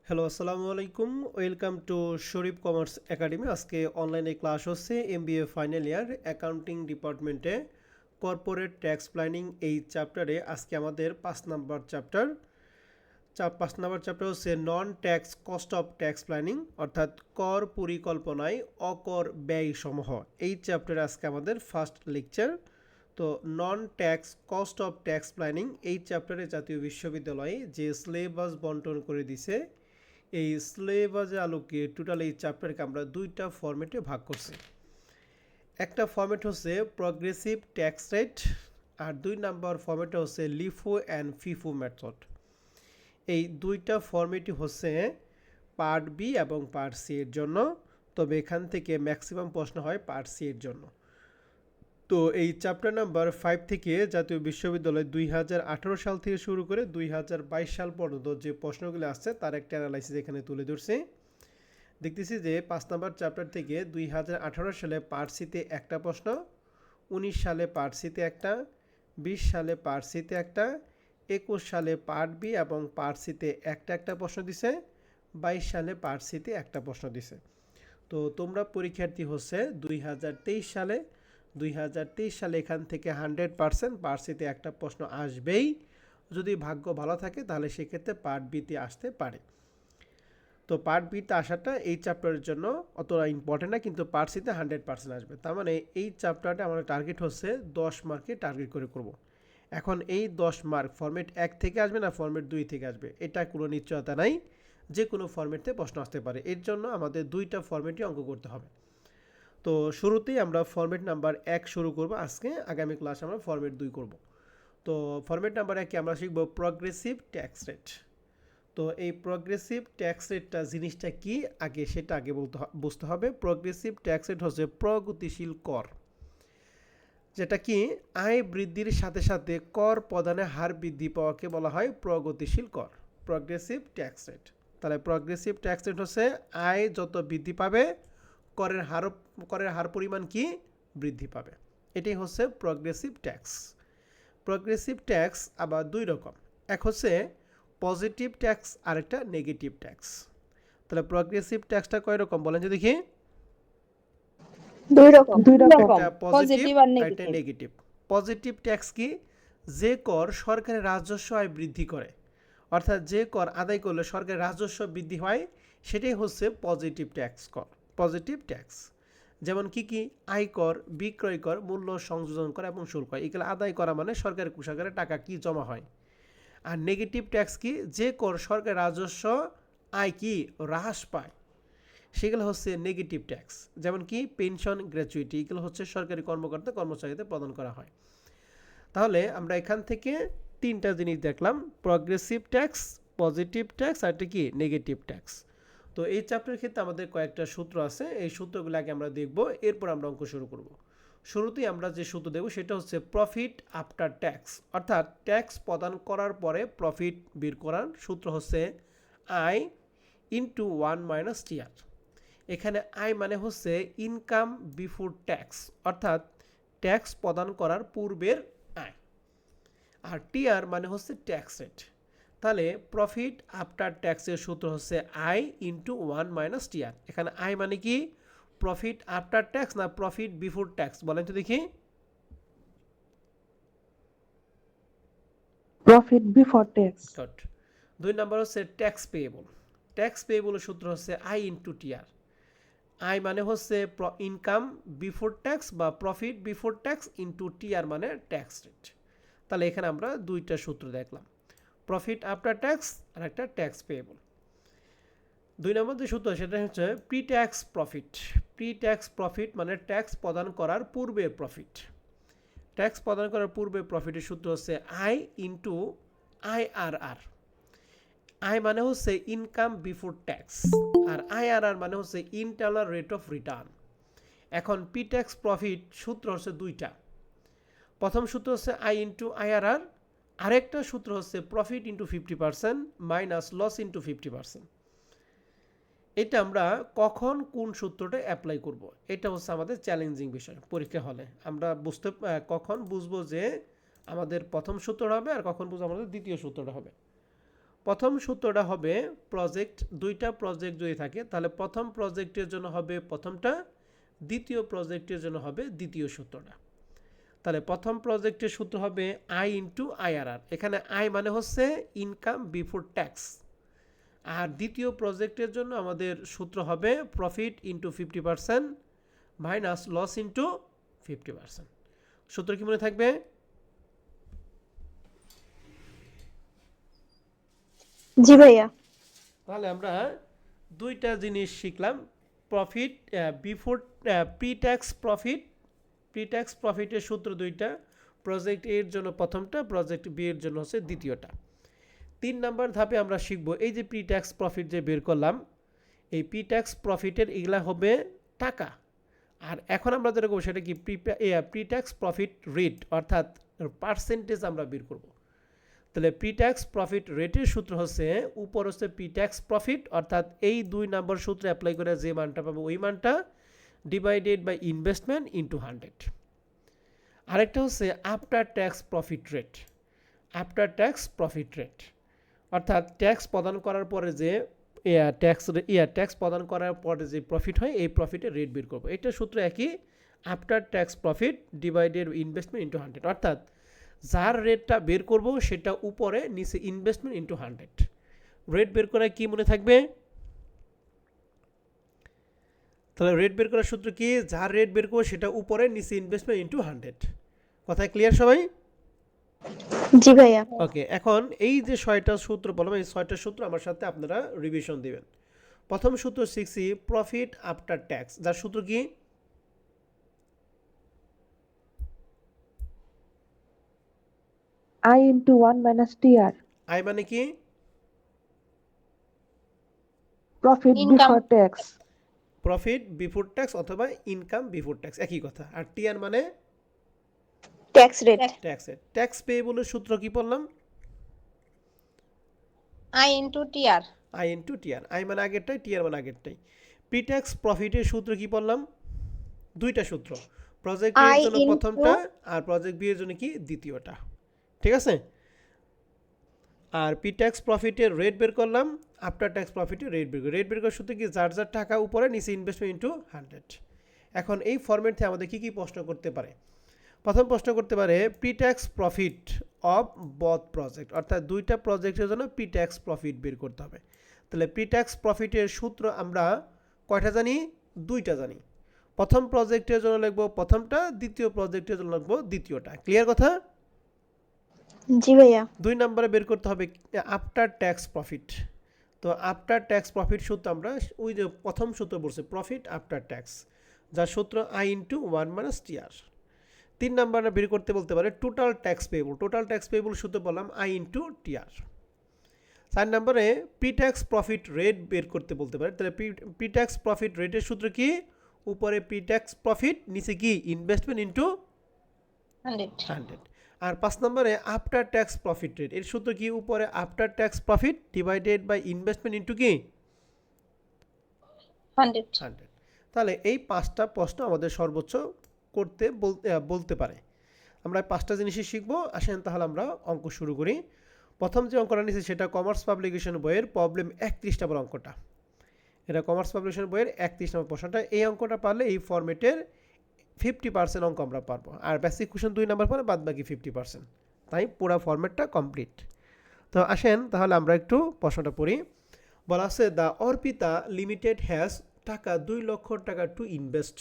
Hello, আসসালামু আলাইকুম। Welcome to Sharif commerce academy. আজকে অনলাইনে ক্লাস হচ্ছে এমবিএ ফাইনাল ইয়ার অ্যাকাউন্টিং ডিপার্টমেন্টে কর্পোরেট ট্যাক্স প্ল্যানিং এই চ্যাপ্টারে আজকে আমাদের 5 নাম্বার চ্যাপ্টার। 5 নাম্বার চ্যাপ্টার হচ্ছে নন tax cost of tax planning, অর্থাৎ কর পরিকল্পনায় অকর ব্যয় সমূহ। এই চ্যাপ্টারে আজকে আমাদের ফার্স্ট লেকচার। তো নন tax cost of tax planning এই চ্যাপ্টারে জাতীয় বিশ্ববিদ্যালয়ে যে সিলেবাস বন্টন করে দিছে, এই সিলেবাসের আলোকে টোটাল এই চ্যাপ্টারকে আমরা দুইটা ফরম্যাটে ভাগ করছি। একটা ফরম্যাট হচ্ছে প্রগ্রেসিভ ট্যাক্স রেট, আর 2 নাম্বার ফরম্যাটে হচ্ছে লিফো অ্যান্ড ফিফো মেথড। এই দুইটা ফরম্যাটই হচ্ছে পার্ট বি এবং পার্ট সি এর জন্য, তবে এখান থেকে ম্যাক্সিমাম প্রশ্ন হয় পার্ট সি এর জন্য। তো এই চ্যাপ্টার নাম্বার 5 থেকে জাতীয় বিশ্ববিদ্যালয় 2018 সাল থেকে শুরু করে 2022 সাল পর্যন্ত যে প্রশ্নগুলো আসছে তার একটা অ্যানালাইসিস এখানে তুলে ধরছি। দেখতেছি যে 5 নাম্বার চ্যাপ্টার থেকে 2018 সালে পার্ট সিতে একটা প্রশ্ন, 19 সালে পার্ট সিতে একটা, 20 সালে পার্ট সিতে একটা, 21 সালে পার্ট বি এবং পার্ট সিতে একটা একটা প্রশ্ন দিছে, 22 সালে পার্ট সিতে একটা প্রশ্ন দিছে। তো তোমরা পরীক্ষার্থী হচ্ছে 2023 সালে, 2023 সালে এখান থেকে 100% পার্ট সিতে একটা প্রশ্ন আসবেই। যদি ভাগ্য ভালো থাকে তাহলে সেক্ষেত্রে পার্ট বিতে আসতে পারে। তো পার্ট বিতে আসাটা এই চ্যাপ্টারের জন্য অতটা ইম্পর্টেন্ট না, কিন্তু পার্ট সিতে 100% আসবে। তার মানে এই চ্যাপ্টারটা আমাদের টার্গেট হচ্ছে 10 মার্কে টার্গেট করে করব। এখন এই 10 মার্ক ফরম্যাট 1 থেকে আসবে না ফরম্যাট 2 থেকে আসবে, এটা কোনো নিশ্চয়তা নাই। যে কোনো ফরম্যাট থেকে প্রশ্ন আসতে পারে, এর জন্য আমাদের দুইটা ফরম্যাটই অঙ্ক করতে হবে। তো শুরুতেই আমরা ফরম্যাট নাম্বার 1 শুরু করব আজকে, আগামী ক্লাস আমরা ফরম্যাট 2 করব। তো ফরম্যাট নাম্বার 1 আমরা শিখব প্রগ্রেসিভ ট্যাক্স রেট। তো এই প্রগ্রেসিভ ট্যাক্স রেটটা জিনিসটা কি আগে সেটা আগে বুঝতে হবে। প্রগ্রেসিভ ট্যাক্স রেট হচ্ছে প্রগতিশীল কর, যেটা কি আয় বৃদ্ধির সাথে সাথে কর প্রদানের হার বৃদ্ধি পাওয়াকে বলা হয় প্রগতিশীল কর, প্রগ্রেসিভ ট্যাক্স রেট। তাহলে প্রগ্রেসিভ ট্যাক্স রেট হচ্ছে আয় যত বৃদ্ধি পাবে করের হার পরিমাণ কি বৃদ্ধি পাবে, এটাই হচ্ছে প্রগ্রেসিভ ট্যাক্স। প্রগ্রেসিভ ট্যাক্স আবার দুই রকম, এক হচ্ছে পজিটিভ ট্যাক্স আর একটা নেগেটিভ ট্যাক্স। তাহলে প্রগ্রেসিভ ট্যাক্সটা কয় রকম বলেন যে দেখি? দুই রকম। একটা পজিটিভ পজিটিভ আর আর একটা নেগেটিভ। নেগেটিভ। পজিটিভ ট্যাক্স কি? যে কর সরকারের রাজস্ব আয় বৃদ্ধি করে, অর্থাৎ যে কর আদায় করলে সরকারের রাজস্ব বৃদ্ধি হয়, সেটাই হচ্ছে পজিটিভ ট্যাক্স কর, পজিটিভ ট্যাক্স। যেমন কি কি? আয়কর, বিক্রয় কর, মূল্য সংযোজন কর এবং শুল্ক, এগুলো আদায় করা মানে সরকারের কোষাগারে টাকা কি জমা হয়। আর নেগেটিভ ট্যাক্স কি? যে কর সরকারের রাজস্ব আয় কি হ্রাস পায়, সেগুলো হচ্ছে নেগেটিভ ট্যাক্স। যেমন কি পেনশন, গ্র্যাচুইটি, এগুলো হচ্ছে সরকারি কর্মকর্তা কর্মচারীদের প্রদান করা হয়। তাহলে আমরা এখান থেকে তিনটা জিনিস দেখলাম, প্রগ্রেসিভ ট্যাক্স, পজিটিভ ট্যাক্স আর একটা কি নেগেটিভ ট্যাক্স। তো এই চ্যাপ্টারের ক্ষেত্রে আমাদের কয়েকটা সূত্র আছে, এই সূত্রগুলো আগে আমরা দেখব, এরপর আমরা অঙ্ক শুরু করব। শুরুতেই আমরা যে সূত্র দেব সেটা হচ্ছে প্রফিট আফটার ট্যাক্স, অর্থাৎ ট্যাক্স প্রদান করার পরে প্রফিট বের করার সূত্র হচ্ছে আই ইন্টু 1 - TR। এখানে আয় মানে হচ্ছে ইনকাম বিফোর ট্যাক্স, অর্থাৎ ট্যাক্স প্রদান করার পূর্বের আয়, আর টিআর মানে হচ্ছে ট্যাক্স রেট। তাহলে প্রফিট আফটার ট্যাক্সের সূত্র হচ্ছে আই ইন্টু 1 - TR। এখানে আয় মানে কি? প্রফিট আফটার ট্যাক্স না প্রফিট বিফোর ট্যাক্স বলেন তো দেখি? Profit before tax. Good. 2 number হচ্ছে ট্যাক্স পেয়েবল। ট্যাক্স পেয়েবলের সূত্র হচ্ছে আই ইন্টু টিআর। আই মানে হচ্ছে ইনকাম বিফোর ট্যাক্স বা profit before tax into TR মানে ট্যাক্স রেট। তাহলে এখানে আমরা দুইটা সূত্র দেখলাম, প্রফিট আফটার ট্যাক্স আর একটা ট্যাক্স পেয়েবল। 2 নম্বর যে সূত্র সেটা হচ্ছে pre tax profit. Pre tax profit মানে ট্যাক্স প্রদান করার পূর্বের প্রফিট। ট্যাক্স প্রদান করার পূর্বের প্রফিটের সূত্র হচ্ছে আই ইন্টু IRR। আই মানে হচ্ছে ইনকাম বিফোর ট্যাক্স, আর IRR মানে হচ্ছে ইন্টারনাল রেট অফ রিটার্ন। এখন পি ট্যাক্স প্রফিট সূত্র হচ্ছে দুইটা, প্রথম সূত্র হচ্ছে আই ইন্টু IRR, আরেকটা সূত্র হচ্ছে profit into 50% minus loss into 50%। এটা আমরা কখন কোন সূত্রটা অ্যাপ্লাই করব, এটা হচ্ছে আমাদের চ্যালেঞ্জিং বিষয়। পরীক্ষা হলে আমরা কখন বুঝবো যে আমাদের প্রথম সূত্রটা হবে আর কখন বুঝবো আমাদের দ্বিতীয় সূত্রটা হবে। প্রথম সূত্রটা হবে প্রজেক্ট, দুইটা প্রজেক্ট যদি থাকে তাহলে প্রথম প্রজেক্টের জন্য হবে প্রথমটা, দ্বিতীয় প্রজেক্টের জন্য হবে দ্বিতীয় সূত্রটা। তাহলে প্রথম প্রজেক্টের সূত্র হবে আই ইন্টু আইআরআর, এখানে আই মানে হচ্ছে ইনকাম বিফোর ট্যাক্স। আর দ্বিতীয় প্রজেক্টের জন্য আমাদের সূত্র হবে profit into 50% minus loss into 50%। সূত্র কি মনে থাকবে? জি ভাইয়া। তাহলে আমরা দুইটা জিনিস শিখলাম, প্রফিট বিফোর প্রি ট্যাক্স প্রফিটের সূত্র দুইটা, প্রজেক্ট এর জন্য প্রথমটা, প্রজেক্ট বি এর জন্য হচ্ছে দ্বিতীয়টা। 3 নাম্বার ধাপে আমরা শিখব এই যে প্রি ট্যাক্স প্রফিট যে বের করলাম, এই প্রি ট্যাক্স প্রফিটের এগুলা হবে টাকা। আর এখন আমরা যেটা করবো সেটা কি প্রি ট্যাক্স প্রফিট রেট অর্থাৎ পার্সেন্টেজ আমরা বের করব। তাহলে প্রি ট্যাক্স প্রফিট রেটের সূত্র হচ্ছে উপর হচ্ছে প্রি ট্যাক্স প্রফিট অর্থাৎ এই 2 নম্বর সূত্রে অ্যাপ্লাই করে যে মানটা পাবো ওই মানটা ডিভাইডেড বাই ইনভেস্টমেন্ট ইন্টু 100। আরেকটা হচ্ছে after tax profit rate, after tax profit rate অর্থাৎ ট্যাক্স প্রদান করার পরে যে ট্যাক্স প্রদান করার পরে যে প্রফিট হয় এই প্রফিটের রেট বের করবো। এটা সূত্র একই, after tax profit divided investment into 100, অর্থাৎ যার রেটটা বের করব সেটা উপরে, নিচে ইনভেস্টমেন্ট ইন্টু 100। রেট বের করা কি মনে থাকবে? তাহলে রেট বের করার সূত্র কি? যার রেট বের করবো সেটা উপরে, নিচে ইনভেস্টমেন্ট ইন্টু 100। কথায় ক্লিয়ার সবাই? জি ভাইয়া। ওকে, এখন এই যে 6টা সূত্র বললাম এই 6টা সূত্র আমার সাথে আপনারা রিভিশন দিবেন। প্রথম সূত্র শিখছি প্রফিট আফটার ট্যাক্স, যার সূত্র কি? I into 1 minus TR. I মানে কি? Profit Income. before tax. Profit before tax অথবা ইনকাম বিফোর ট্যাক্স, একই কথা। আর টিআর মানে tax rate. Tax rate. Tax পেয়েবলের সূত্র কি পড়লাম? I into TR. I into TR, I মানে আগেরটাই, টিআর মানে আগেরটাই। প্রি ট্যাক্স প্রফিটের সূত্র কি পড়লাম? দুইটা সূত্র, প্রজেক্ট এর জন্য প্রথমটা আর প্রজেক্ট বি এর জন্য কি দ্বিতীয়টা, ঠিক আছে? আর প্রি ট্যাক্স প্রফিটের রেট বের করলাম, আফটার ট্যাক্স প্রফিটের রেট বের করি। রেট বের করার সূত্র কি? যার যার টাকা উপরে, নিচে ইনভেস্টমেন্ট ইন্টু 100। এখন এই ফরম্যাট থেকে আমাদের কি প্রশ্ন করতে পারে? প্রথম প্রশ্ন করতে পারে pre tax profit of both project, অর্থাৎ দুইটা প্রজেক্টের জন্য প্রি ট্যাক্স প্রফিট বের করতে হবে। তাহলে প্রি ট্যাক্স প্রফিটের সূত্র আমরা কয়টা জানি? দুইটা জানি। প্রথম প্রজেক্টের জন্য লিখবো প্রথমটা, দ্বিতীয় প্রজেক্টের জন্য লিখবো দ্বিতীয়টা। ক্লিয়ার কথা? জি ভাইয়া। 2 নম্বরে বের করতে হবে আফটার ট্যাক্স প্রফিট। তো আফটার ট্যাক্স প্রফিট সূত্র আমরা ওই যে প্রথম সূত্র বলছে প্রফিট আফটার ট্যাক্স, যার সূত্র আই ইন্টু 1 মাইনাস টিআর। 3 নম্বরে বের করতে বলতে পারে total tax payable, total tax payable সূত্র বললাম আই ইন্টু টিআর। 4 নম্বরে প্রি ট্যাক্স প্রফিট রেট বের করতে বলতে পারে, তাহলে প্রি ট্যাক্স প্রফিট রেটের সূত্র কি? উপরে প্রি ট্যাক্স প্রফিট, নিচে কি ইনভেস্টমেন্ট ইন্টু 100। আর 5 নম্বরে আফটার ট্যাক্স প্রফিট রেট, এর সূত্র কি? উপরে after tax profit divided by investment into কি 100। তাহলে এই 5টা প্রশ্ন আমাদের সর্বোচ্চ করতে বলতে পারে। আমরা 5টা জিনিসই শিখবো। আসেন তাহলে আমরা অঙ্ক শুরু করি। প্রথম যে অঙ্কটা নিয়েছি সেটা কমার্স পাবলিকেশন বইয়ের প্রবলেম 31 নম্বর অঙ্কটা। এটা কমার্স পাবলিকেশন বইয়ের 31 নম্বর প্রশ্নটা। এই অঙ্কটা পারলে এই ফরম্যাটের 50% অঙ্ক আমরা পারবো, আর বেসিক কোশ্চেন 2 নাম্বার পরে বাদ বাকি 50%, তাই পুরো ফরম্যাটটা কমপ্লিট। তো আসেন তাহলে আমরা একটু প্রশ্নটা পড়ি। বলা আছে দ্য অর্পিতা লিমিটেড হ্যাজ টাকা 2 লক্ষ টাকা টু ইনভেস্ট।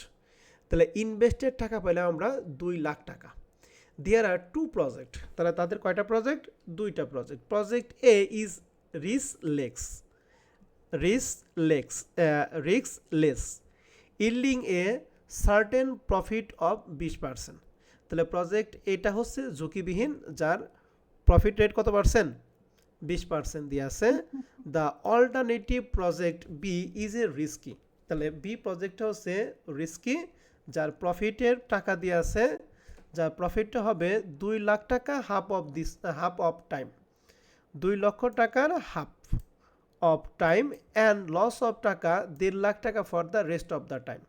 তাহলে ইনভেস্টের টাকা পেলাম আমরা 2 লাখ টাকা। দেয়ার আর 2 প্রজেক্ট, তাহলে তাদের কয়টা প্রজেক্ট? 2টা project. Project A is riskless yielding a certain profit of 20%। তাহলে প্রজেক্ট এটা হচ্ছে ঝুঁকিবিহীন, যার প্রফিট রেট কত পার্সেন্ট? 20% দিয়ে আছে। The alternative project B is a risky, তাহলে বি প্রজেক্টটা হচ্ছে রিস্কি, যার প্রফিটের টাকা দিয়ে আছে, যার প্রফিটটা হবে 2 লাখ টাকা, হাফ অফ টাইম, 2 লক্ষ টাকার half of time, and loss of টাকা 1.5 লাখ টাকা for the rest of the time.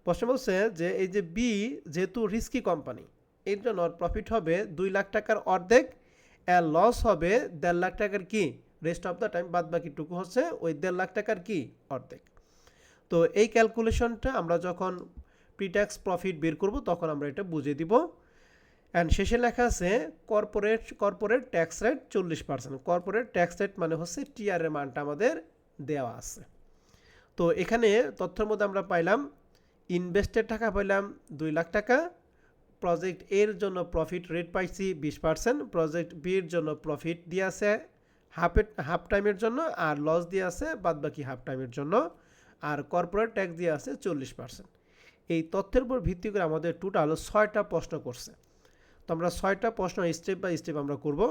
প্রশ্ন বলছে যে এই যে বি যেহেতু রিস্কি কোম্পানি, এর জন্য প্রফিট হবে 2 লাখ টাকার অর্ধেক, আর লস হবে 1.5 লাখ টাকার কি রেস্ট অফ দ্য টাইম বাদ বাকিটুকু হচ্ছে ওই 1.5 লাখ টাকার কি অর্ধেক। তো এই ক্যালকুলেশনটা আমরা যখন প্রিট্যাক্স প্রফিট বের করব তখন আমরা এটা বুঝিয়ে দিব। অ্যান্ড শেষে লেখা আছে corporate tax rate 40%। Corporate tax rate মানে হচ্ছে টিআর এর মানটা আমাদের দেওয়া আছে। তো এখানে তথ্যের মধ্যে আমরা পাইলাম ইনভেস্টের টাকা পাইলাম 2 লাখ টাকা, প্রজেক্ট এর জন্য প্রফিট রেট পাইছি 20%, প্রজেক্ট বি এর জন্য প্রফিট দিয়ে আছে হাফ টাইমের জন্য, আর লস দিয়ে আছে বাদ বাকি হাফ টাইমের জন্য, আর কর্পোরেট ট্যাক্স দিয়ে আছে 40%। এই তথ্যের উপর ভিত্তি করে আমাদের টোটাল 6টা প্রশ্ন করছে। তো আমরা 6টা প্রশ্ন স্টেপ বাই স্টেপ আমরা করব।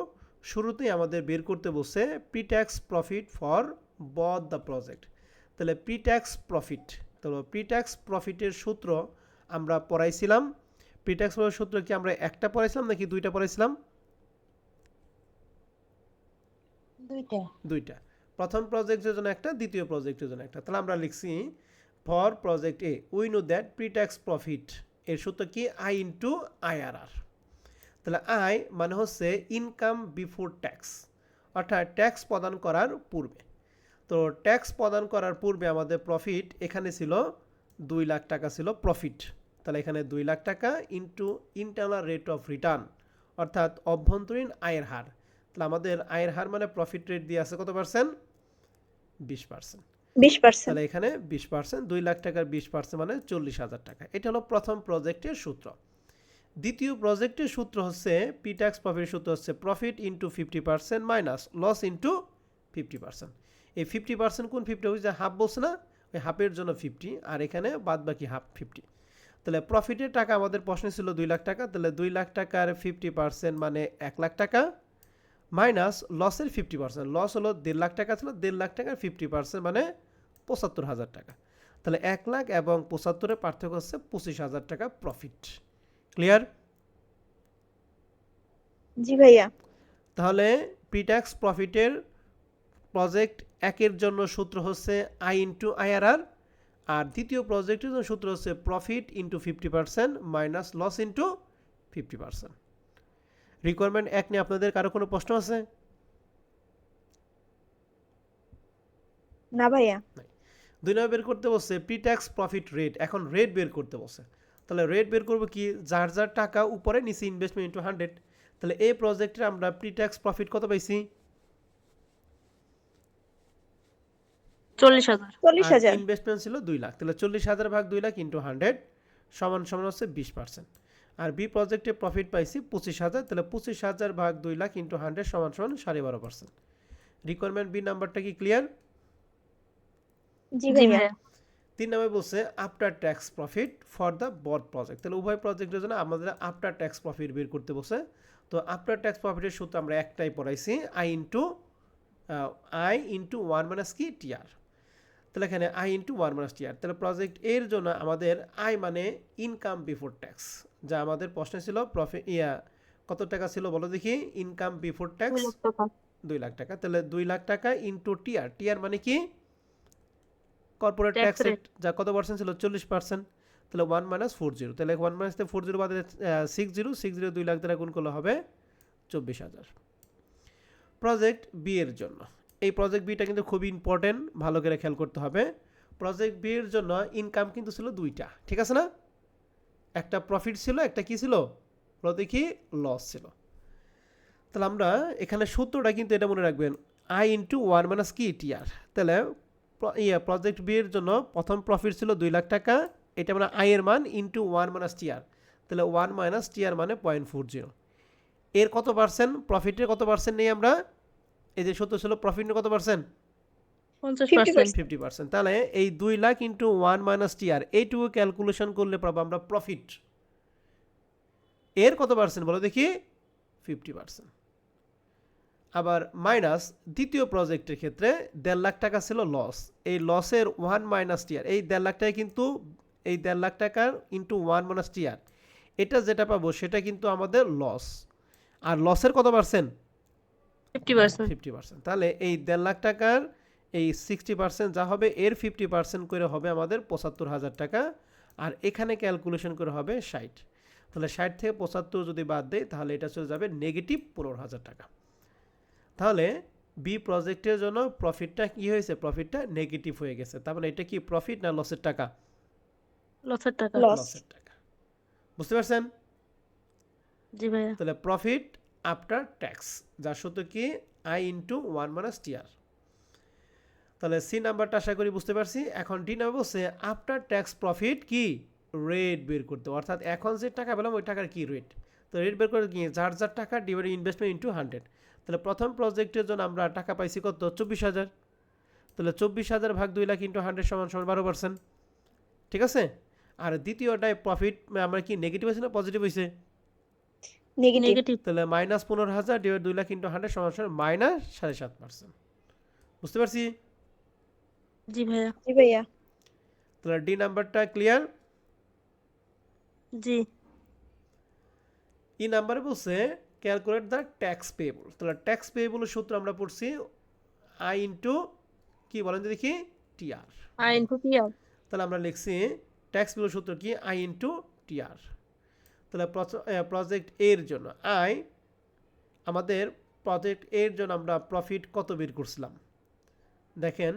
শুরুতেই আমাদের বের করতে বলছে pretax profit for both the project. তাহলে প্রিট্যাক্স প্রফিট, তো প্রিট্যাক্স প্রফিটের সূত্র আমরা পড়াইছিলাম। প্রিট্যাক্স প্রফিটের সূত্র কি আমরা একটা পড়াইছিলাম নাকি দুইটা পড়াইছিলাম? দুইটা। প্রথম প্রজেক্টের জন্য একটা, দ্বিতীয় প্রজেক্টের জন্য একটা। তাহলে আমরা লিখছি for project A we know that pretax profit এর সূত্র কি আই ইন্টু আইআরআর। তাহলে আই মানে হচ্ছে ইনকাম বিফোর ট্যাক্স, অর্থাৎ ট্যাক্স প্রদান করার পূর্বে। তো ট্যাক্স প্রদান করার পূর্বে আমাদের প্রফিট এখানে ছিল 2 লাখ টাকা ছিল প্রফিট। তাহলে এখানে 2 লাখ টাকা into internal rate of return, অর্থাৎ অভ্যন্তরীণ আয়ের হার। তাহলে আমাদের আয়ের হার মানে প্রফিট রেট দিয়ে আছে কত পার্সেন্ট? 20%। 20%। তাহলে এখানে 20%, 2 লাখ টাকার 20% মানে 40,000 টাকা। এটা হলো প্রথম প্রজেক্টের সূত্র। দ্বিতীয় প্রজেক্টের সূত্র হচ্ছে প্রিট্যাক্স প্রফিটের সূত্র হচ্ছে profit into 50% minus loss into 50%। এই 50% কোন 50 হচ্ছে? হাফ বলছে না, ওই হাফের জন্য 50, আর এখানে বাদ বাকি হাফ 50। তাহলে প্রফিটের টাকা আমাদের প্রশ্নে ছিল 2 লাখ টাকা, তাহলে 2 লাখ টাকার 50% মানে 1 লাখ টাকা, মাইনাস লসের 50%, লস হলো 1.5 লাখ টাকা ছিল, 1.5 লাখ টাকার 50% মানে 75,000 টাকা। তাহলে 1 লাখ এবং 75-এর পার্থক্য হচ্ছে 25,000 টাকা প্রফিট। ক্লিয়ার? জি ভাইয়া। তাহলে প্রিট্যাক্স প্রফিটের প্রজেক্ট একের জন্য সূত্র হচ্ছে আই ইন্টু আইআরআর, আর দ্বিতীয় প্রজেক্টের জন্য সূত্র হচ্ছে profit into 50% minus loss into 50%। Requirement 1 নিয়ে আপনাদের কারো কোনো প্রশ্ন আছে? না ভাইয়া। 2 নম্বর বের করতে বলছে প্রিট্যাক্স প্রফিট রেট। এখন রেট বের করতে বলছে। তাহলে রেট বের করবো কি? যার যার টাকা উপরে নিচে ইনভেস্টমেন্ট ইন্টু 100। তাহলে এই প্রজেক্টে আমরা প্রিট্যাক্স প্রফিট কত পাইছি? 40,000। ইনভেস্টমেন্ট ছিল 2 লাখ। তাহলে 40,000 ভাগ 2 লাখ ইন্টু 100 সমান সমান হচ্ছে 20%। আর বি প্রজেক্টে প্রফিট পাইছি 25,000, তাহলে 25,000 ভাগ 2 লাখ ইন্টু 100 সমান সমান 12.5%। রিকোয়ারমেন্ট বি নাম্বারটা কি ক্লিয়ার? জি ভাইয়া। 3 নম্বরে বলছে after tax profit for the both project. তাহলে উভয় প্রজেক্টের জন্য আমাদের আফটার ট্যাক্স প্রফিট বের করতে বলছে। তো আফটার ট্যাক্স প্রফিটের সূত্র আমরা একটাই পড়াইছি, আই ইন্টু 1 মাইনাস কি টিআর। তাহলে এখানে আই ইন্টু 1 মাইনাস টিআর। তাহলে প্রজেক্ট এর জন্য আমাদের আই মানে ইনকাম বিফোর ট্যাক্স, যা আমাদের প্রশ্নে ছিল প্রফিট কত টাকা ছিল বলো দেখি? ইনকাম বিফোর ট্যাক্স 2 লাখ টাকা। তাহলে 2 লাখ টাকা ইন্টু টিআর। টিআর মানে কি? কর্পোরেট ট্যাক্স রেট, যা কত পার্সেন্ট ছিল? 40%। তাহলে 1 মাইনাস 40, তাহলে 1 মাইনাস 40 বাদে 60 2 লাখ দ্বারা গুণ করলে হবে 24,000। প্রজেক্ট বি এর জন্য, এই প্রজেক্ট বিটা কিন্তু খুবই ইম্পর্টেন্ট, ভালো করে খেয়াল করতে হবে। প্রজেক্ট বি এর জন্য ইনকাম কিন্তু ছিল দুইটা, ঠিক আছে না? একটা প্রফিট ছিল, একটা কি ছিল? দেখি লস ছিল। তাহলে আমরা এখানে সূত্রটা কিন্তু এটা মনে রাখবেন, আই ইন্টু 1 মাইনাস কি টিআর। তাহলে প্রজেক্ট বি এর জন্য প্রথম প্রফিট ছিল 2 লাখ টাকা, এটা মানে আই এর মান ইন্টু 1 মাইনাস টিআর। তাহলে 1 মাইনাস টিআর মানে 0.40। এর কত পার্সেন্ট? প্রফিটের কত পার্সেন্ট নেই আমরা? এই যে সূত্র ছিল প্রফিটের কত পার্সেন্ট? 50%। তাহলে এই 2 লাখ ইন্টু 1 মাইনাস টিআর এইটুকু ক্যালকুলেশন করলে পাবো আমরা প্রফিট। এর কত পার্সেন্ট বলো দেখি? 50%। আবার মাইনাস দ্বিতীয় প্রজেক্টের ক্ষেত্রে 1.5 লাখ টাকা ছিল লস, এই লসের 1 মাইনাস টিআর, এই 1.5 লাখ টাকা কিন্তু এই 1.5 লাখ টাকার ইন্টু 1 মাইনাস টিআর, এটা যেটা পাবো সেটা কিন্তু আমাদের লস। আর লসের কত পার্সেন্ট? 50%। তাহলে এই 1.5 লাখ টাকার এই 60% যা হবে এর 50% করে হবে আমাদের 75,000 টাকা, আর এখানে ক্যালকুলেশন করে হবে 60। তাহলে 60 থেকে 75 যদি বাদ দেয় তাহলে এটা চলে যাবে নেগেটিভ 15,000 টাকা। তাহলে বি প্রজেক্টের জন্য প্রফিটটা কি হয়েছে, প্রফিটটা নেগেটিভ হয়ে গেছে। তার মানে এটা কি প্রফিট না লসের টাকা? লসের টাকা। লস। লসের টাকা। বুঝতে পারছেন? জি ভাইয়া। তাহলে প্রফিট আফটার ট্যাক্স, যার সূত্র কি আই ইন্টু 1 মাইনাস টিআর। তাহলে সি নাম্বারটা আশা করি বুঝতে পারছি। এখন ডি নাম্বার বলছে আফটার ট্যাক্স প্রফিট কি রেট বের করতে, অর্থাৎ এখন যে টাকা পেলাম ওই টাকার কি রেট। তো রেট বের করে কি যার যার টাকা ডিভাইড ইনভেস্টমেন্ট ইন্টু 100। তাহলে প্রথম প্রজেক্টের জন্য আমরা টাকা পাইছি কত, 24,000। তাহলে 24,000 ভাগ 2 লাখ ইন্টু 100 সমান সমান 12%। ঠিক আছে। আর দ্বিতীয়টায় প্রফিট আমরা কি নেগেটিভ হয়েছে না পজিটিভ হয়েছে? নেগেটিভ। নেগেটিভ। তাহলে মাইনাস 15,000 ডিভাইড 2 লাখ ইন্টু 100 সমান সমান মাইনাস 7.5%। বুঝতে পারছি? জি ভাইয়া। জি ভাইয়া। তাহলে ডি নাম্বারটা ক্লিয়ার। জি। ই নাম্বারে বলছে ক্যালকুলেট দ্য ট্যাক্স পেয়েবল। তাহলে ট্যাক্স পেয়েবলের সূত্র আমরা পড়ছি আই ইন্টু কি বলেন তো দেখি, টিআর। I into TR. তাহলে আমরা লিখছি ট্যাক্স পেয়েবল সূত্র কি আই ইন্টু টিআর। তাহলে প্রজেক্ট এর জন্য আই, আমাদের প্রজেক্ট এর জন্য আমরা প্রফিট কত বের করছিলাম দেখেন।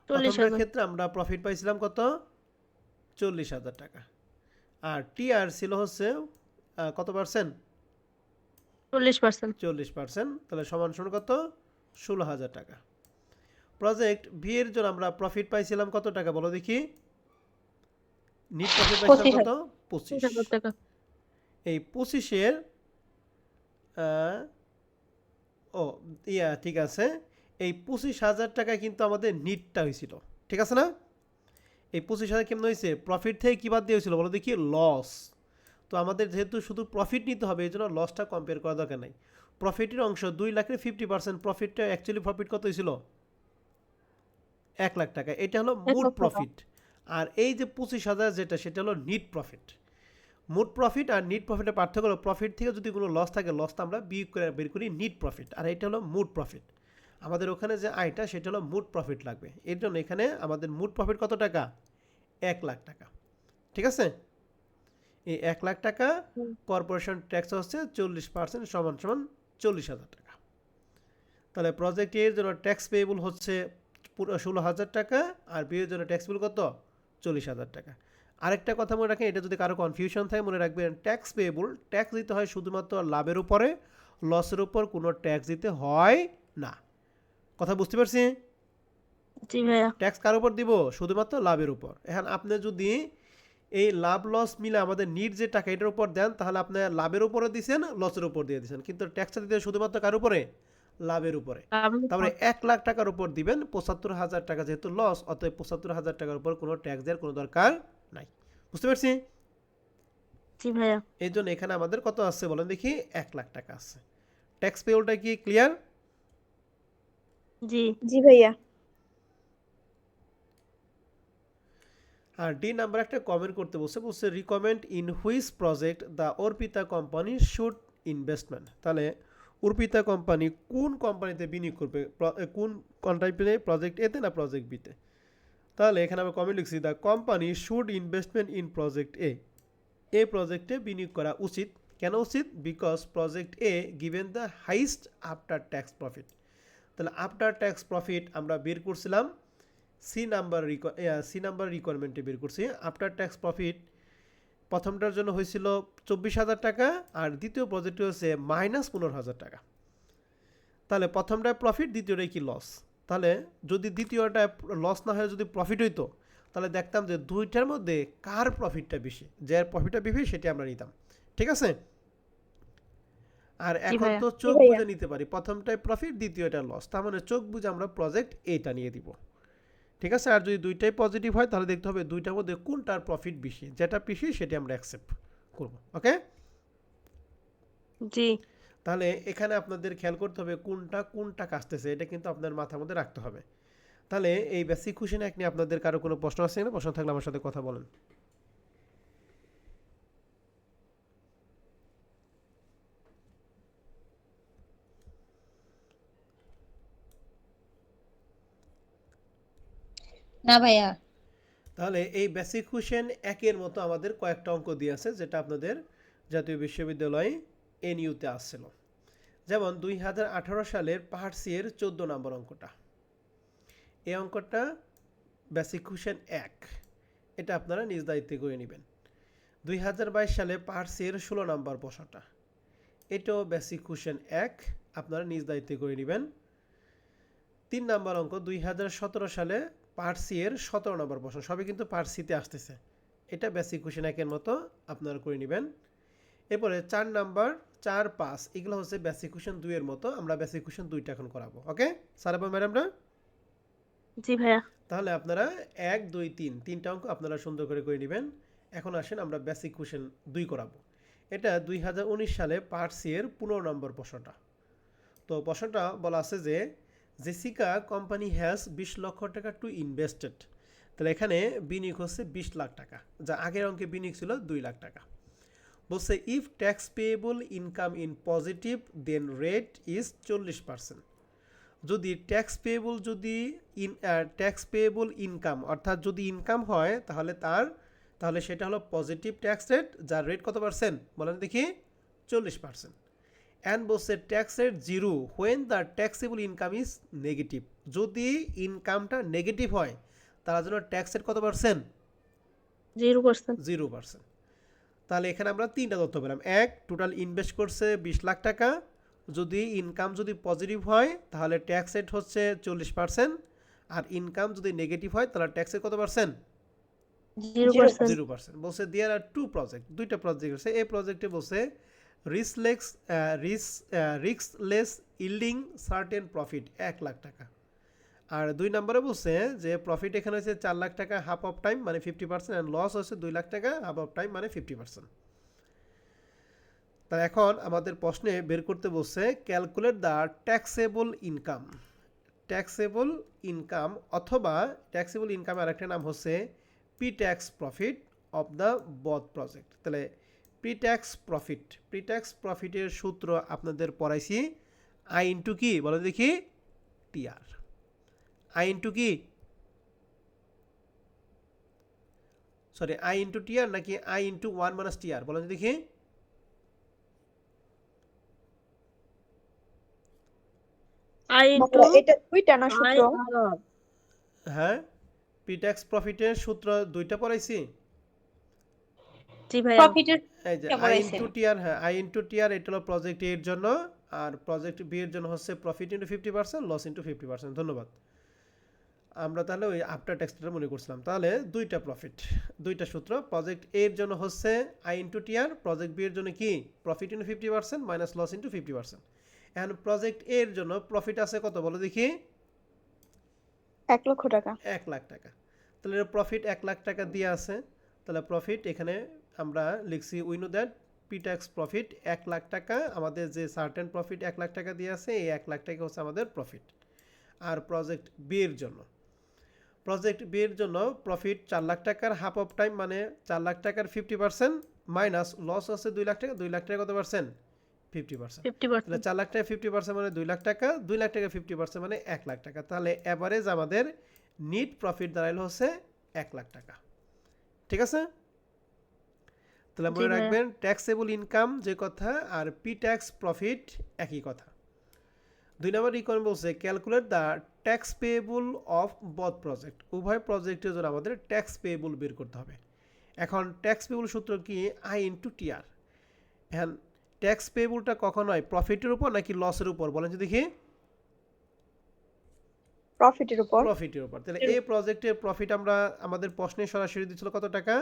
40,000। প্রথমটার ক্ষেত্রে আমরা প্রফিট পাইছিলাম কত, 40,000 টাকা। আর টিআর ছিল হচ্ছে কত পার্সেন্ট, 40%। 40%। তাহলে সমান সমান কত, 16,000 টাকা। প্রজেক্ট বি এর জন্য আমরা প্রফিট পাইছিলাম কত টাকা বলো দেখি, নিট প্রফিট পাইছিলাম কত, 25,000 25। টাকা। এই 25-এর ও ইয়া ঠিক আছে, এই 25,000 টাকা কিন্তু আমাদের নিটটা হয়েছিল, ঠিক আছে না? এই 25,000 কেমন হয়েছে, প্রফিট থেকে কী বাদ দিয়ে হয়েছিল বলো দেখি, লস। তো আমাদের যেহেতু শুধু প্রফিট নিতে হবে এই জন্য লসটা কম্পেয়ার করা দরকার নাই। প্রফিটের অংশ 2 লাখের 50%, প্রফিটটা অ্যাকচুয়ালি প্রফিট কত হয়েছিল, 1 লাখ টাকা। এটা হলো 1 মুট লাখ টাকা। প্রফিট। আর এই যে 25,000 যেটা সেটা হলো নিট প্রফিট। মুট প্রফিট আর নিট প্রফিটের পার্থক্য হলো প্রফিট থেকে যদি কোনো লস থাকে লসটা আমরা বিয়োগ করে বের করি নিট প্রফিট, আর এটা হলো মুট প্রফিট। আমাদের ওখানে যে আয়টা সেটা হলো মুট প্রফিট লাগবে, এর জন্য এখানে আমাদের মুট প্রফিট কত টাকা, 1 লাখ টাকা। ঠিক আছে। এই 1 লাখ টাকা কর্পোরেশন ট্যাক্স হচ্ছে 40% সমান সমান 40,000 টাকা। তাহলে প্রজেক্ট এর জন্য ট্যাক্স পেয়েবল হচ্ছে পুরো 16,000 টাকা, আর বি এর জন্য ট্যাক্স পেয়েবল কত, 40,000 টাকা। আরেকটা কথা মনে রাখেন, এটা যদি কারো কনফিউশন থাকে মনে রাখবেন, ট্যাক্স পেয়েবল ট্যাক্স দিতে হয় শুধুমাত্র লাভের উপরে, লসের উপর কোনো ট্যাক্স দিতে হয় না। কথা বুঝতে পারছি? জি ভাইয়া। ট্যাক্স কার উপর দিব, শুধুমাত্র লাভের উপর। এখন আপনি যদি এই লাভ লস মিলে আমাদের নিট যে টাকা এটার উপর দেন তাহলে আপনি লাভের উপরে দিয়েছেন, লসের উপর দিয়ে দিয়েছেন, কিন্তু ট্যাক্সটা দিতে শুধুমাত্র কার উপরে, লাভের উপরে। তারপরে 1 লাখ টাকার উপর দিবেন, 75,000 টাকা যেহেতু লস, অতএব 75,000 টাকার উপর কোনো ট্যাক্স দেওয়ার কোনো দরকার নাই। বুঝতে পারছি? জি ভাইয়া। এই জন্য এখানে আমাদের কত আছে বলেন দেখি, 1 লাখ টাকা আছে। ট্যাক্স পেওলটা কি ক্লিয়ার? জি। জি ভাইয়া। আর ডি নাম্বার একটা কমেন্ট করতে বলছে recommend in which project the Arpita company should investment. তাহলে অর্পিতা কোম্পানি কোন কোম্পানিতে বিনিয়োগ করবে, কোন কন্ট্রাক্টে, প্রজেক্ট এতে না প্রজেক্ট বিতে। তাহলে এখানে আমি কমেন্ট লিখছি the company should investment in project A. এই প্রজেক্টে বিনিয়োগ করা উচিত। কেন উচিত? Because project A given the highest after tax profit. তাহলে আফটার ট্যাক্স প্রফিট আমরা বের করছিলাম সি নাম্বার রিকোয়ারমেন্টে বের করছি। আফটার ট্যাক্স প্রফিট প্রথমটার জন্য হয়েছিল 24,000 টাকা, আর দ্বিতীয় প্রজেক্টে হচ্ছে মাইনাস 15,000 টাকা। তাহলে প্রথমটায় প্রফিট, দ্বিতীয়টায় কি লস। তাহলে যদি দ্বিতীয়টায় লস না হয়ে যদি প্রফিট হইতো তাহলে দেখতাম যে দুইটার মধ্যে কার প্রফিটটা বেশি, যার প্রফিটটা বেশি সেটা আমরা নিতাম। ঠিক আছে। আর এখন তো চোখ বুঝে নিতে পারি, প্রথমটায় প্রফিট, দ্বিতীয়টা লস, তার মানে চোখ বুঝে আমরা প্রজেক্ট এটা নিয়ে দিব। ঠিক আছে। আর যদি দুইটাই পজিটিভ হয় তাহলে দেখতে হবে দুইটার মধ্যে কোনটার প্রফিট বেশি, যেটা বেশি সেটা আমরা অ্যাকসেপ্ট করব। ওকে। জি। তাহলে এখানে আপনাদের খেয়াল করতে হবে কোনটা কোনটা কাজতেছে, এটা কিন্তু আপনার মাথার মধ্যে রাখতে হবে। তাহলে এই বেসিক কোশ্চেন নিয়ে আপনাদের কারো কোনো প্রশ্ন আছে না? প্রশ্ন থাকলে আমার সাথে কথা বলেন। না ভাইয়া। তাহলে এই বেসিক কোশ্চেন একের মতো আমাদের কয়েকটা অঙ্ক দিয়ে আছে, যেটা আপনাদের জাতীয় বিশ্ববিদ্যালয়ে এনইউতে আসছিল। যেমন 2018 সালের পার্ট সি এর 14 নম্বর অঙ্কটা, এই অঙ্কটা বেসিক কোশ্চেন 1, এটা আপনারা নিজ দায়িত্বে করে নেবেন। 2022 সালে পার্ট সি এর 16 নম্বর প্রশ্নটা, এটাও বেসিক কোশ্চেন 1, আপনারা নিজ দায়িত্বে করে নেবেন। 3 নম্বর অঙ্ক 2017 সালে পার্ট সি এর 17 নম্বর প্রশ্ন, সবই কিন্তু পার্ট সিতে আসতেছে, এটা বেসিক কোশ্চেন 1 এর মতো আপনারা করে নেবেন। এরপরে 4 নাম্বার 4, 5 এগুলো হচ্ছে বেসিক কোশ্চেন 2 এর মতো, আমরা বেসিক কোশ্চেন 2টা এখন করাবো। ওকে স্যার এবং ম্যাডামরা, জি ভাইয়া। তাহলে আপনারা 1, 2, 3 তিনটা অঙ্ক আপনারা সুন্দর করে নেবেন। এখন আসেন আমরা বেসিক কোশ্চেন 2 করাবো। এটা 2019 সালে পার্ট সি এর 15 নম্বর প্রশ্নটা। তো প্রশ্নটা বলা আছে যে জেসিকা কোম্পানি হ্যাজ 20 লক্ষ টাকা টু ইনভেস্টেড, তাহলে এখানে বিনিয়োগ হচ্ছে 20 লাখ টাকা, যা আগের অঙ্কে বিনিয়োগ ছিল 2 লাখ টাকা। বলছে if tax payable income in positive then rate is 40%। যদি ট্যাক্স পেয়েবল ইনকাম অর্থাৎ যদি ইনকাম হয় তাহলে সেটা হলো পজিটিভ ট্যাক্স রেট, যার রেট কত পার্সেন্ট বলেন দেখি, 40%। অ্যান্ড বলছে tax rate 0 when the taxable income is negative, যদি ইনকামটা নেগেটিভ হয় তার জন্য ট্যাক্স রেট কত পার্সেন্ট, 0%। 0%। তাহলে এখানে আমরা তিনটা তথ্য পেলাম। এক, টোটাল ইনভেস্ট করছে 20 লাখ টাকা, যদি ইনকাম যদি পজিটিভ হয় তাহলে ট্যাক্স রেট হচ্ছে 40%, আর ইনকাম যদি নেগেটিভ হয় তাহলে ট্যাক্স রেট কত পার্সেন্ট, 0%। 0%। বলছে দেয়ার আর 2 প্রজেক্ট, দুইটা প্রজেক্ট আছে। এই প্রজেক্টে বলছে রিস্কলেস ইল্ডিং সার্টেন প্রফিট 1 লাখ টাকা। আর 2 নম্বরে বলছে যে প্রফিট এখানে হচ্ছে 4 লাখ টাকা হাফ অফ টাইম মানে 50%, অ্যান্ড লস হচ্ছে 2 লাখ টাকা হাফ অফ টাইম মানে 50%। তা এখন আমাদের প্রশ্নে বের করতে বলছে ক্যালকুলেট দ্য ট্যাক্সেবল ইনকাম অথবা ট্যাক্সেবল ইনকাম আর একটা নাম হচ্ছে pre tax profit of the both project. তাহলে প্রি ট্যাক্স প্রফিটের সূত্র আপনাদের পড়াইছি, আই ইন্টু কি বলো দেখি, টিআর। আই ইন্টু কি, সরি আই ইন্টু টিআর নাকি আই ইন্টু 1 মাইনাস টিআর বলো দেখি, আই ইনটু এটা দুইটা না আই সূত্র? আর হ্যাঁ প্রি ট্যাক্স প্রফিটের সূত্র 2টা পড়াইছি। জি ভাইয়া। প্রফিটের এই যে আই ইন্টু টিআর, হ্যাঁ আই ইন্টু টিআর এটা হলো প্রজেক্ট এর জন্য, আর প্রজেক্ট বি এর জন্য হচ্ছে প্রফিট ইন্টু 50%, লস ইন্টু 50%। ধন্যবাদ। আমরা তাহলে ওই আফটার ট্যাক্সটা মনে করছিলাম। তাহলে দুইটা সূত্র, প্রজেক্ট এর জন্য হচ্ছে I into TR, project B এর জন্য কি profit into 50% minus loss into 50%। এখন প্রজেক্ট এর জন্য প্রফিট আছে কত বলো দেখি, 1 লক্ষ টাকা। 1 লাখ টাকা। তাহলে প্রফিট 1 লাখ টাকা দিয়ে আছে, তাহলে প্রফিট এখানে আমরা লিখছি we know that pre tax profit 1 lakh টাকা, আমাদের যে সার্টেন প্রফিট 1 লাখ টাকা দিয়ে আছে, এই 1 লাখ টাকা হচ্ছে আমাদের প্রফিট। আর প্রজেক্ট বি এর জন্য প্রফিট 4 লাখ টাকার হাফ অফ টাইম মানে 4 লাখ টাকার 50% মাইনাস লস হচ্ছে 2 লাখ টাকা, 2 লাখ টাকা কত পার্সেন্ট, 50%। তাহলে 4 লাখ টাকা 50% মানে 2 লাখ টাকা, 2 লাখ টাকা 50% মানে 1 লাখ টাকা। তাহলে এভারেজ আমাদের নিট প্রফিট দাঁড়াইল হচ্ছে 1 লাখ টাকা। ঠিক আছে, তাহলে মনে রাখবেন ট্যাক্সেবল ইনকাম যে কথা আর প্রি ট্যাক্স প্রফিট একই কথা। 2 নম্বর রিকোয়ারমেন্ট বলছে calculate the tax payable of both project, উভয় প্রজেক্টের জন্য আমাদের ট্যাক্স পেয়েবল বের করতে হবে। এখন ট্যাক্স পেয়েবল সূত্র কি, আই ইন্টু টিআর। এখন ট্যাক্স পেয়েবলটা কখন হয়, প্রফিটের উপর নাকি লসের উপর বলেন তো দেখি, প্রফিটের উপর। তাহলে এই প্রজেক্টের প্রফিট আমরা আমাদের প্রশ্নে সরাসরি দিচ্ছিল কত টাকা,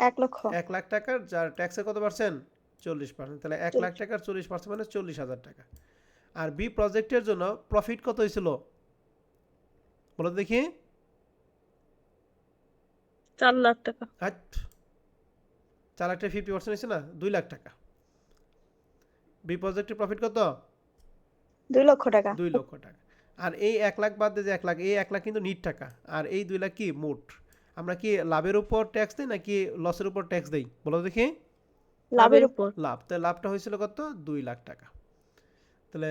1 লক্ষ। 1 লাখ টাকার, যার ট্যাক্সের কত পার্সেন্ট, 40%। তাহলে 1 লাখ টাকার 40% মানে 40,000 টাকা। আর বি প্রজেক্টের জন্য প্রফিট কত হয়েছিল বলো দেখি, 4 লাখ টাকা। 4 লাখ টাকা 50% হয়েছে না, 2 লাখ টাকা। বি প্রজেক্টের প্রফিট কত, 2 লক্ষ টাকা। 2 লক্ষ টাকা। আর এই 1 লাখ বাদ দিয়ে যে 1 লাখ, এই 1 লাখ কিন্তু নিট টাকা, আর এই 2 লাখ কি মোট। আমরা কি লাভের উপর ট্যাক্স দেই নাকি লসের উপর ট্যাক্স দেই বলো দেখি, লাভের উপর। লাভ। তাহলে লাভটা হয়েছিল কত, 2 লাখ টাকা। তাহলে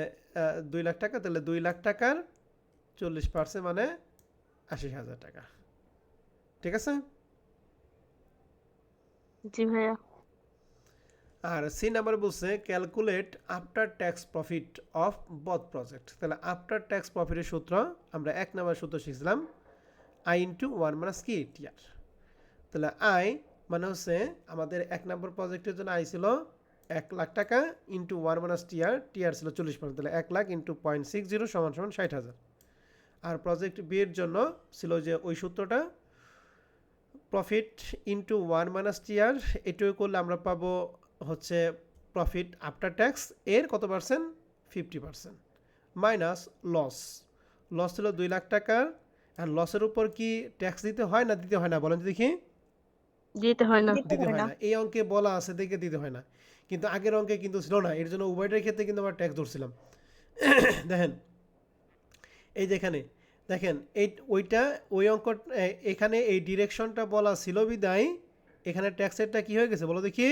2 লাখ টাকা, তাহলে 2 লাখ টাকার 40% মানে 80,000 টাকা। ঠিক আছে, জি ভাইয়া। আর সি নাম্বার বলছে calculate after tax profit of both project. তাহলে আফটার ট্যাক্স প্রফিটের সূত্র আমরা 1 নাম্বার সূত্র শিখছিলাম আই ইন্টু 1 মাইনাস কি টিআর। তাহলে আই মানে হচ্ছে আমাদের 1 নম্বর প্রজেক্টের জন্য আই ছিল 1 লাখ টাকা ইন্টু 1 মাইনাস টিআর, টিআর ছিল 40%, তাহলে 1 লাখ ইন্টু 0.60 সমান সমান 60,000। আর প্রজেক্ট বি এর জন্য ছিল যে ওই সূত্রটা প্রফিট ইন্টু 1 মাইনাস টিআর, এটুকু করলে আমরা পাবো হচ্ছে প্রফিট আফটার ট্যাক্স এর কত পার্সেন্ট 50% মাইনাস লস। লস ছিল 2 লাখ টাকার, আর লসের উপর কি ট্যাক্স দিতে হয় না দিতে হয় না বলেন তো দেখি? দিতে হয় না। দিতে দিতে হয় হয় না। না, এই অঙ্কে বলা আছে দেখে দিতে হয় না, কিন্তু আগের অঙ্কে কিন্তু ছিল না, এর জন্য উভয়টার ক্ষেত্রে কিন্তু আমরা ট্যাক্স ধরছিলাম। দেখেন এই যেখানে দেখেন এই ওইটা ওই অঙ্ক এখানে এই ডিরেকশনটা বলা ছিল বিদায় এখানে ট্যাক্সেরটা কি হয়ে গেছে বলো দেখি?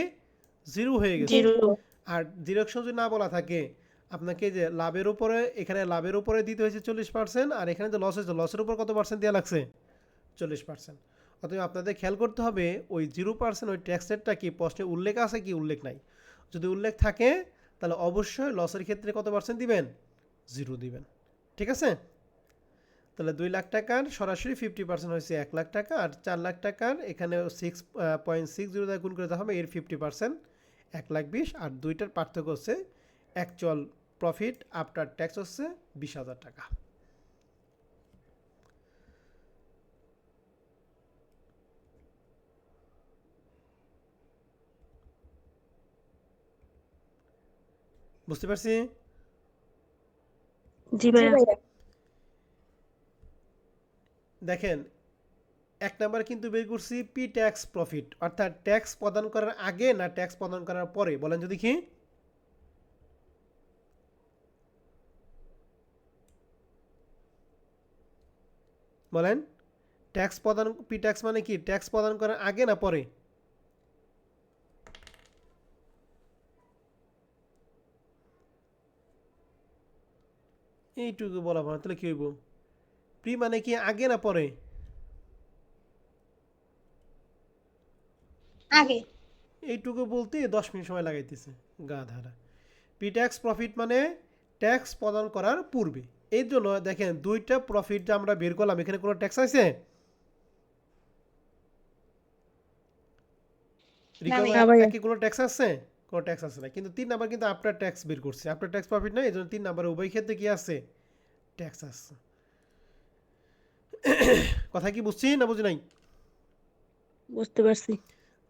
0 হয়ে গেছে। জিরো। আর ডিরেকশন যদি না বলা থাকে আপনাকে যে লাভের উপরে এখানে লাভের উপরে দিতে হয়েছে 40%, আর এখানে যে লস হয়েছে লসের উপর কত পার্সেন্ট দেওয়া লাগছে? 40%। অতএব আপনাদের খেয়াল করতে হবে ওই 0% ওই ট্যাক্স রেটটা কি প্রশ্নে উল্লেখ আছে কি উল্লেখ নাই। যদি উল্লেখ থাকে তাহলে অবশ্যই লসের ক্ষেত্রে কত পার্সেন্ট দিবেন? 0 দিবেন। ঠিক আছে? তাহলে 2 লাখ টাকার সরাসরি 50% হয়েছে 1 লাখ টাকা, আর 4 লাখ টাকার এখানে 6.60 দ্বারা গুণ করে দেওয়া হবে এর 50% 1,20,000, আর দুইটার পার্থক্য হচ্ছে অ্যাকচুয়াল প্রফিট আফটার ট্যাক্স হচ্ছে 20,000 টাকা। বুঝতে পারছি? জি জি ভাইয়া। ভাইয়া। দেখেন 1 নাম্বার কিন্তু বের করছি পি ট্যাক্স প্রফিট, অর্থাৎ ট্যাক্স প্রদান করার আগে না ট্যাক্স প্রদান করার পরে বলেন যদি কি? বলেন ট্যাক্স প্রদান পি ট্যাক্স মানে কি ট্যাক্স প্রদান করার আগে না পরে? এইটুকু বলা ভালো, তাহলে কি হইব? প্রি মানে কি আগে না পরে? আগে। এইটুকু বলতে 10 মিনিট সময় লাগাইতেছে গা ধারা। পি ট্যাক্স প্রফিট মানে ট্যাক্স প্রদান করার পূর্বে। এর জন্য দেখেন দুইটা প্রফিট যে আমরা বের করলাম এখানে কোনো ট্যাক্স আছে? ভাইয়া। রিকভারি কি কোনো ট্যাক্স আছে? কোনো ট্যাক্স আছে না, কিন্তু 3 নাম্বার কিন্তু আফটার ট্যাক্স বের করছে, আফটার ট্যাক্স প্রফিট না, এই জন্য 3 নাম্বার উভয় ক্ষেত্রে কি আছে? ট্যাক্স আছে। কথা কি বুঝছি না বুঝি নাই? বুঝতে পারছি।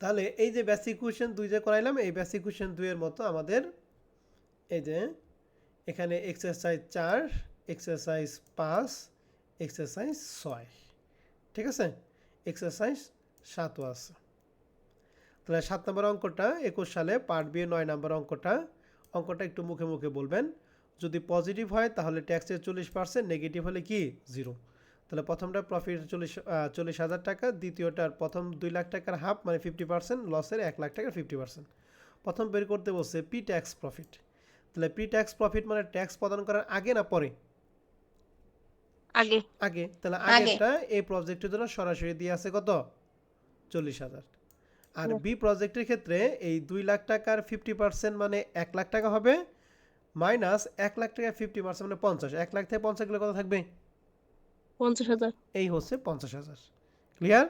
তাহলে এই যে বেসিক কোয়েশ্চেন 2 যে করাইলাম এই বেসিক কোয়েশ্চেন 2 এর মতো আমাদের এই যে এখানে এক্সারসাইজ 4, এক্সারসাইজ 5, এক্সারসাইজ 6, ঠিক আছে? এক্সারসাইজ 7ও আছে। তাহলে 7 নম্বর অঙ্কটা 21 সালে পার্ট বি 9 নম্বর অঙ্কটা একটু মুখে মুখে বলবেন। যদি পজিটিভ হয় তাহলে ট্যাক্সের 40%, নেগেটিভ হলে কি 0। তাহলে প্রথমটা প্রফিট 40,000 টাকা, দ্বিতীয়টার প্রথম 2 লাখ টাকার হাফ মানে 50%, লসের 1 লাখ টাকার 50%। প্রথম বের করতে বলছে পি ট্যাক্স প্রফিট। তাহলে পি ট্যাক্স প্রফিট মানে ট্যাক্স প্রদান করার আগে না পরে? আগে। আগে। তাহলে আগে। আগেরটা এই প্রজেক্টের জন্য সরাসরি দিয়ে আছে কত? 40,000। আর বি প্রজেক্টের ক্ষেত্রে এই 2 লাখ টাকার 50% মানে 1 লাখ টাকা হবে, মাইনাস 1 লাখ টাকার 50% মানে 50। 1 লাখ থেকে 50 গেলে কত থাকবে? 50,000। এই হচ্ছে 50,000। ক্লিয়ার?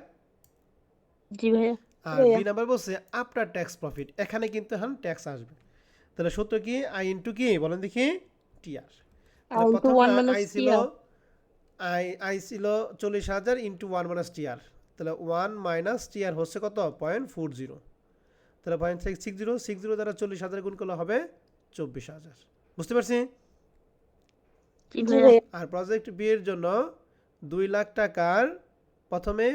জি ভাইয়া। আর বি নাম্বার বলছে আফটার ট্যাক্স প্রফিট, এখানে কিন্তু এখন ট্যাক্স আসবে। তাহলে সূত্র কি? আই ইন্টু কি বলেন দেখি? টিআর। তাহলে into 1 প্রথমটা minus আই ছিল TR আই ছিল 40,000 ইন্টু 1 মাইনাস টিআর। তাহলে 1 মাইনাস টিআর হচ্ছে কত? 0.40। তাহলে 0.60 দ্বারা 40,000 গুণ করলে হবে 24,000। বুঝতে পারছি? জি জি ভাইয়া। ভাইয়া। আর প্রজেক্ট বি এর জন্য 2 লাখ টাকার প্রথমে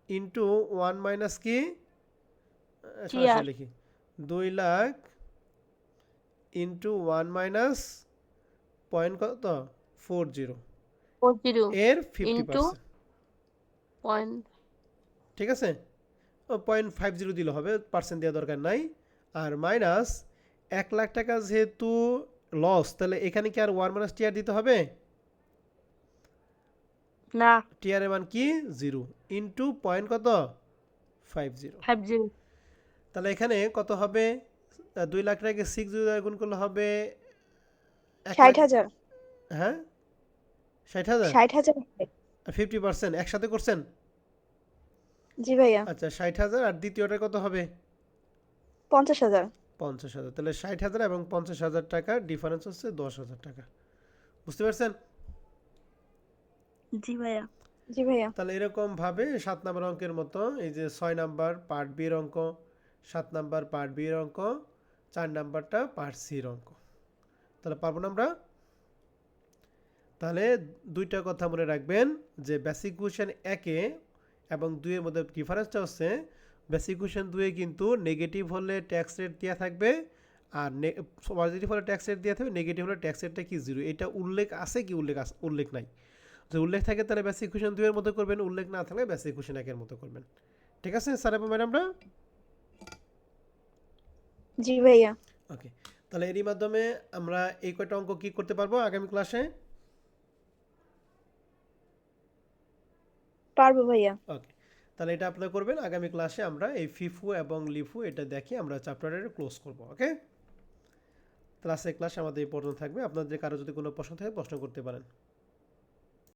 ইন্টু 1 মাইনাস কি সরাসরি TR লিখি 2 লাখ ইন্টু 1 মাইনাস পয়েন্ট কত? 40 40 এর into 50%। point ঠিক আছে? 0.50 দিলে হবে, পার্সেন্ট দেওয়া দরকার নাই। আর মাইনাস 1 লাখ টাকা যেহেতু লস, তাহলে এখানে কি আর 1 মাইনাস টিআর দিতে হবে? না টিআর এর মান কি 0 ইন্টু পয়েন্ট কত? 50। 50 তাহলে এখানে কত হবে 2 লাখ টাকাকে 6 দ্বারা গুণ করলে হবে 1 লাখ। 60,000। হ্যাঁ 60,000 60,000 হবে। আর 50% একসাথে করছেন? জি ভাইয়া। আচ্ছা 60,000 আর দ্বিতীয়টা কত হবে? 50,000। 50,000। তাহলে 60,000 এবং 50,000 টাকার ডিফারেন্স হচ্ছে 10,000 টাকা। বুঝতে পারছেন? জি ভাইয়া। জি ভাইয়া। তাহলে এরকম ভাবে 7 নাম্বার অঙ্কের মতো এই যে 6 নাম্বার পার্ট বি এর অঙ্ক, 7 নাম্বার পার্ট বি এর অঙ্ক, 4 নাম্বারটা পার্ট সি এর অঙ্ক। তাহলে পারবো না আমরা? তাহলে দুইটা কথা মনে রাখবেন যে বেসিক কোশ্চেন 1 এ এবং 2 এর মধ্যে ডিফারেন্সটা হচ্ছে বেসিক কোশ্চেন 2 এ কিন্তু নেগেটিভ হলে ট্যাক্স রেট দেওয়া থাকবে আর পজিটিভ হলে ট্যাক্স রেট দেওয়া থাকবে, নেগেটিভ হলে ট্যাক্স রেটটা কি 0। এটা উল্লেখ আছে কি উল্লেখ নাই। যদি উল্লেখ থাকে তাহলে বেসিক কোশ্চেন 2 এর মতো করবেন, উল্লেখ না থাকলে বেসিক কোশ্চেন 1 এর মতো করবেন। ঠিক আছে স্যার এবং ম্যাডামরা? জি ভাইয়া। ওকে, তাহলে এরই মাধ্যমে আমরা এই কয়টা অঙ্ক কি করতে পারবো আগামী ক্লাসে? পারবো ভাইয়া। ওকে, তাহলে এটা আপনারা করবেন। আগামী ক্লাসে আমরা এই ফিফু এবং লিফু এটা দেখি আমরা চ্যাপ্টারের ক্লোজ করব। ওকে, ক্লাসে আমাদের এই পর্যন্ত থাকবে। আপনাদের কারো যদি কোনো প্রশ্ন থাকে প্রশ্ন করতে পারেন।